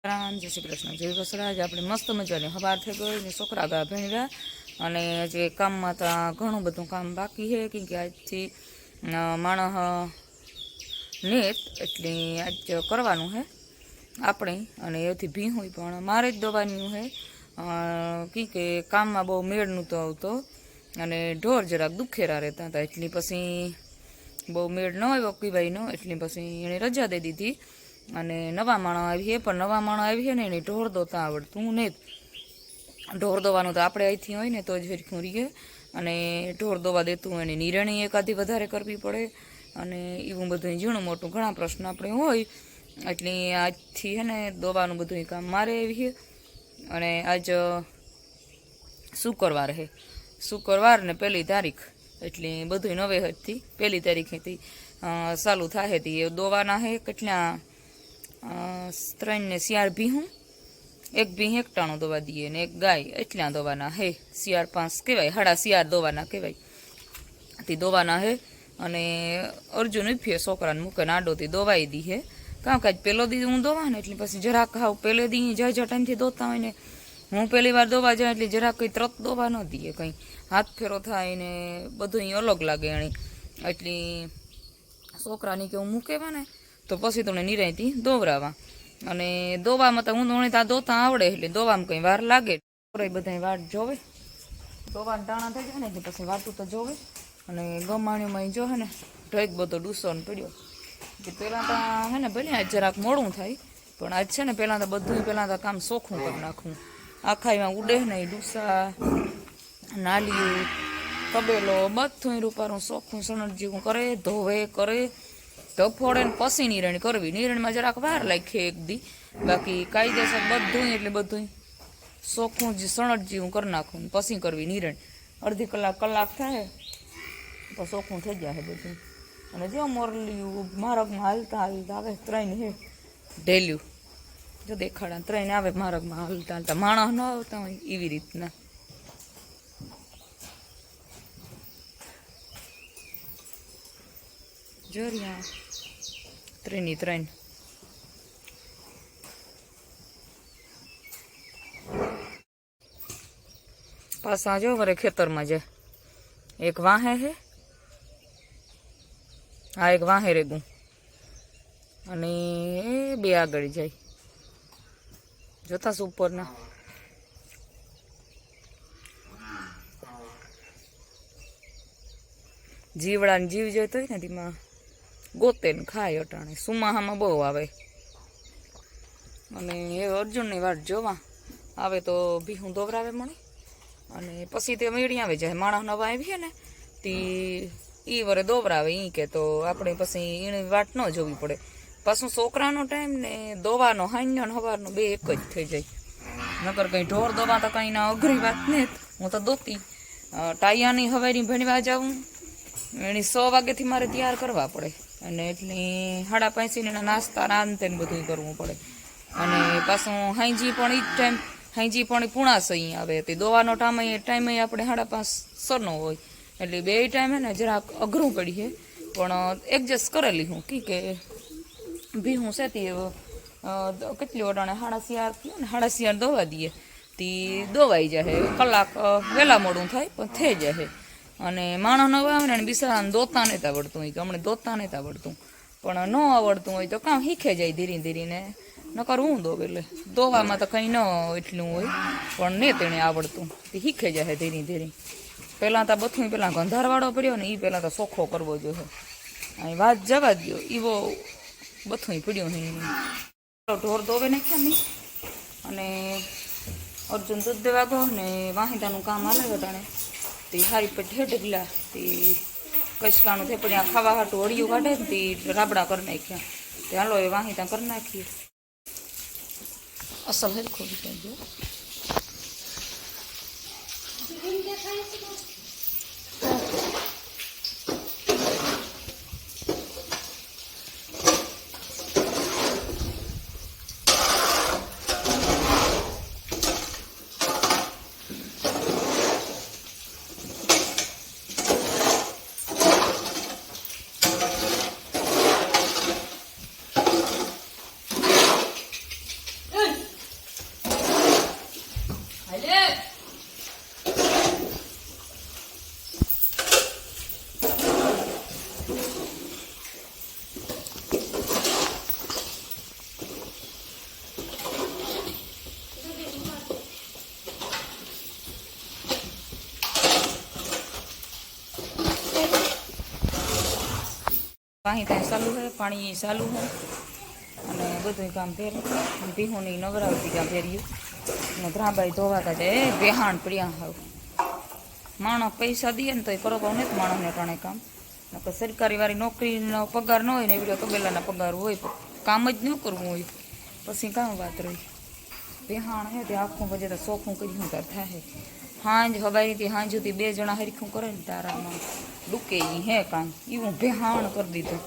જય શ્રી કૃષ્ણ, જય વસડા. આજે આપણે મસ્ત મજાની હવાર થઈ ગઈ ને છોકરા ગા ભણ્યા અને જે કામમાં તો ઘણું બધું કામ બાકી છે કેમ કે આજથી માણસ નેત એટલે આજ કરવાનું છે આપણે અને એથી ભી હોય પણ મારે જ દવાનું છે કેમ કે કામમાં બહુ મેળ નહોતો આવતો અને ઢોર જરાક દુખેરા રહેતા હતા એટલે પછી બહુ મેળ ન આવ્યો પીવાયનો એટલે પછી એણે રજા દઈ દીધી અને નવા માણસ આવીએ પણ નવા માણસ આવીએ ને એને ઢોર દોતા આવડતું ને ઢોર દોવાનું તો આપણે અહીંથી હોય ને તો જ હરખું રહીએ અને ઢોર દોવા દેતું હોય ને નિરણી એકાદી વધારે કરવી પડે અને એવું બધું ઝીણું મોટું ઘણા પ્રશ્ન આપણે હોય એટલે આજથી છે ને દોવાનું બધું કામ મારે આવીએ અને આજ શુક્રવાર છે શુક્રવાર ને 1 તારીખ એટલે બધું નવે હજથી 1 તારીખેથી ચાલુ થાય હતી દોવાના છે કેટલા 3 ને 4 ભીહું એક ભીહ એક ટાણું દોવા દઈએ ને એક ગાય એટલા દોવાના હે 4-5 કહેવાય 4.5 દોવાના કહેવાય તે દોવાના હે અને અર્જુન ઉફીએ છોકરાને મૂકે આડોથી દોવાઈ દી હે કારણ કે આજ પહેલો દી હું દોવા ને એટલે પછી જરાક ખાવ પહેલે દી જાય ટાઈમથી દોતા હોય ને હું પહેલી વાર દોવા જાય એટલે જરાક કંઈ તરત દોવા ન દઈએ કંઈ હાથ ફેરો થાય ને બધું અલગ લાગે એની એટલે છોકરાની કે હું મૂકેવા ને તો પછી તમને નિરાયથી દોવરાવા અને દોવામાં તો હું ત્યાં દોતા આવડે એટલે દોવામાં કંઈ વાર લાગે બધા વાટ જોવે દોવાના ટાણા થઈ જાય ને એટલે પછી વાટું તો જોવે અને ગમાણીમાં જો હે ને ઢેક બધો ડૂસો ને પડ્યો એટલે પહેલાં તો હે ને ભલે આજ જરાક મોડું થાય પણ આજ છે ને પહેલાં તો બધું પહેલાં તો કામ ચોખ્ખું કરી નાખવું આખાઈમાં ઉડે ને ડૂસા નાલિયું તબેલો બધું રૂપારું ચોખ્ખું સણટ જેવું કરે ધોવે કરે ધફોડે ને પછી નિરણ કરવી નિરણમાં જરાક વાર લાગી એક દી બાકી કાયદેસર બધું એટલે બધું ચોખ્ખું જ સણટ જેવું કરી નાખવું પછી કરવી નિરણ અડધી કલાક થાય તો ચોખ્ખું થઈ જાય બધું અને જો મોરલિયું માર્ગમાં હાલતા આવે 3 હે ઢેલ્યું જો દેખાડા 3 આવે માર્ગમાં હાલતા માણસ ન આવતા હોય એવી રીતના જોરિયા 3 પાછા જો વરે ખેતરમાં જાય એક વાહે હે આ એક વાહે રેગું અને એ 2 આગળ જાય જોતા ઉપરના જીવડાને જીવ જતો હોય ને તેમાં ગોતે ને ખાય અટાણે સુમાહામાં બહુ આવે અને એ અર્જુનની વાટ જોવા આવે તો ભીહું દોવરાવે મને અને પછી તે મેળી આવે જાય માણસ નવા આવીએ ને તે એ વરે દોવરાવે એ કે તો આપણે પછી એની વાટ ન જોવી પડે પાછું છોકરાનો ટાઈમ ને દોવાનો હાઈનો ને હવારનો 2 એક જ થઈ જાય નકર કંઈ ઢોર દોવા તો કંઈ ના અઘરી વાત ને હું તો દોતી ટાયાની હવારી ભણવા જાઉં એની 100 વાગ્યાથી મારે તૈયાર કરવા પડે અને એટલે 5:30 એના નાસ્તા રાંધ ને બધું કરવું પડે અને પાછું હાઈજી પણ એ જ ટાઈમ હાઈજી પણ પૂણાસ અહીં આવે તે દોવાનો ટાઈમ આપણે 5:30 નો હોય એટલે 2 ટાઈમ હે ને જરાક અઘરું પડી છે પણ એડજસ્ટ કરેલી હું કે ભીહું છે તે કેટલી ઓટાણે 4:30 થયો ને 4:30 દોવા દઈએ તે દોવાઈ જાય કલાક વહેલા મોડું થાય પણ થઈ જાય અને માણસ ન આવે ને બિસારાને દોતા નથી આવડતું હોય કે અમને દોતા નથી આવડતું પણ ન આવડતું હોય તો કામ શીખે જાય ધીરે ધીરે નકર હું દોવ એટલે દોવામાં તો કંઈ ન એટલું હોય પણ ને તેને આવડતું તે શીખે જાય ધીરે ધીરે પહેલાં તો બધું પહેલાં ગંધારવાળો પડ્યો ને એ પહેલાં તો ચોખ્ખો કરવો જોઈએ અહીં વાત જવા દો એવો બધું પડ્યું નહીં ઢોર દોવે નાખ્યા નહીં અને અર્જુન દૂધ દેવા ગયો ને વાહિદાનું કામ હાલે તાણે તે હારી પેટ ઢગલા તે કચકાનું થેપડ્યા ખાવા હાટું અડિયું કાઢે ને તે રાબડા કરી નાખ્યા તે હાલો એ વાહિદા કરી નાખીએ અસલ હેરખો બીજો પાણી ત્યાં ચાલુ છે, પાણી ચાલુ છે અને બધું કામ ફેર્યું, ભીહુની નવરાવતી કામ ફેર્યું અને ધ્રાબાઈ ધોવાતા જાય બેહાણ પડ્યા હાવ. માણસ પૈસા દે ને તો એ કરવો નથી માણસને ટાણે કામ. નકર સરકારી વાળી નોકરીનો પગાર ન હોય ને એવી તબેલાના પગાર હોય, કામ જ ન કરવું હોય પછી કામ વાત રહી. બેહાણ હે તે આખું પછી તો ચોખ્ખું કર્યું તાર થાય. હાંજ હવારીથી હાંજ સુધી 2 જણા હરખું કરે ને તારામાં ડૂકે ઈ હે કામ એવું બેહાણ કરી દીધું.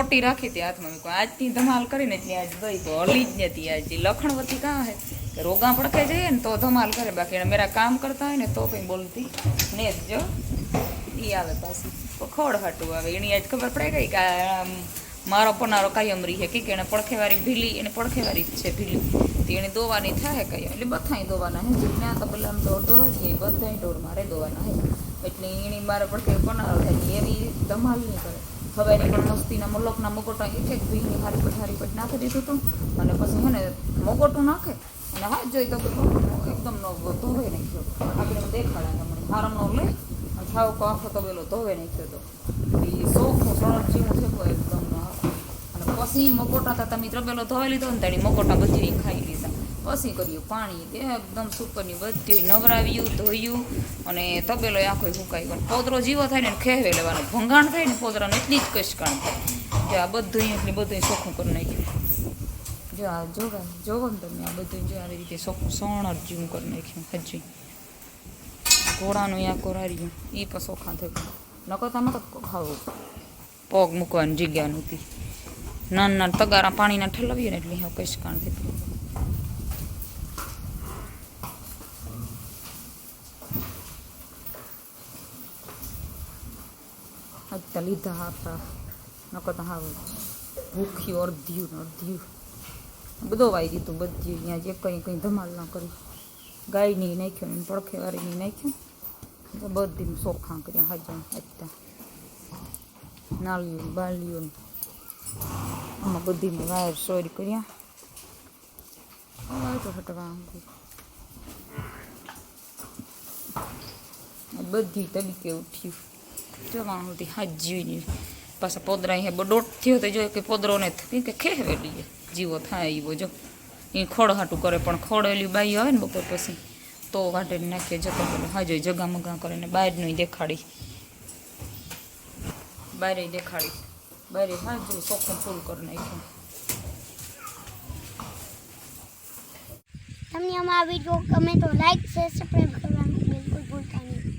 મોટી રાખી હતી હાથમાં મેં આજથી ધમાલ કરીને એટલે આજ ગઈ તો હલી જ નથી આજ લખણવતી કાં હે કે રોગા પડકે જઈએ ને તો ધમાલ કરે બાકી એને મેરા કામ કરતા હોય ને તો કંઈ બોલતી ને જ જો એ આવે પાછી ખોડ હાટું આવે એની આજ ખબર પડે ગઈ કે મારો પનારો કાયમરી છે કે એને પડખેવાળી ભીલી એને પડખેવાળી જ છે ભીલી તો એને દોવાની થાય કઈ એટલે બધાય દોવાના હે જ્યાં તો પેલા ઢોર દોવા જઈએ બધાય ઢોર મારે દોવાના હે એટલે એની મારે પડખે પનારો થાય એવી ધમાલ નહીં કરે હવે એની પણ મસ્તીના મલોકના મગોટા એક ભીની હારી પટ નાખી દીધું હતું અને પછી હે ને મગોટું નાખે અને હાથ જોઈ તો એકદમ ધોવે નાખ્યો આપણે દેખાડા તમને હારમનો લે અને થાવકો આખો તબેલો ધોવે નાખ્યો હતો એ સોખું સરળ જેવું થયું એકદમ અને પછી મગોટા હતા તમે તબેલો ધોઈ લીધો ને તારી મગોટા બધી ખાઈ લીધા પછી કર્યું પાણી એકદમ સુપરની બધી નવરાવ્યું ધોયું અને તબેલો આખો સુકાઈ ગયો પોદરો જીવો થાય ને ખેવે લેવાનો ભંગાણ થાય ને પોદરાને એટલી જ કશકાણ થાય કે આ બધું એટલી બધું ચોખ્ખું કરી નાખ્યું જો આ જોવો ને તમે આ બધું જો આવી રીતે ચોખ્ખું સણર જેવું કરી નાખ્યું હજી ઘોડાનું આ કોરાર્યું એ પણ ચોખ્ખા થઈ ગયું નકરતામાં તો ખાવું પગ મૂકવાની જગ્યા નહોતી નાના તગારા પાણીના ઠલવીએ ને એટલે હવે કશકાણ થઈ ગયું અત્યારે લીધા આપણા નકર હા ભૂખ્યું અડધ્યું બધો વાઈ દીધું બધું અહીંયા જે કંઈ ધમાલ ના કરી ગાયની નાખ્યું ને પડખેવાળીની નાખ્યું તો બધી ચોખ્ખા કર્યા હાજર અત્યારે નાળિયું બાળિયું આમાં બધીમાં વાયર સોરી કર્યા હટવા બધી તબીકે ઉઠ્યું જવાનું હતી હાજી પાછા પોદરા અહીંયા દોટ થયો તો જો કે પોદરોને કે ખેવેલી જીવો થાય એવો જો એ ખોડ હાટું કરે પણ ખોડેલી બાઈ આવે ને બપોર પછી તો વાટે નાખીએ જતો પેલો હાજો જગા મગા કરે ને બહારનું દેખાડી બહારે હાજુ ચોખ્ખું ફૂલ કરી નાખ્યું તમને અમારા વિડીયો ગમે તો લાઈક શેર સબસ્ક્રાઈબ કરવાનું બિલકુલ ભૂલતા નહીં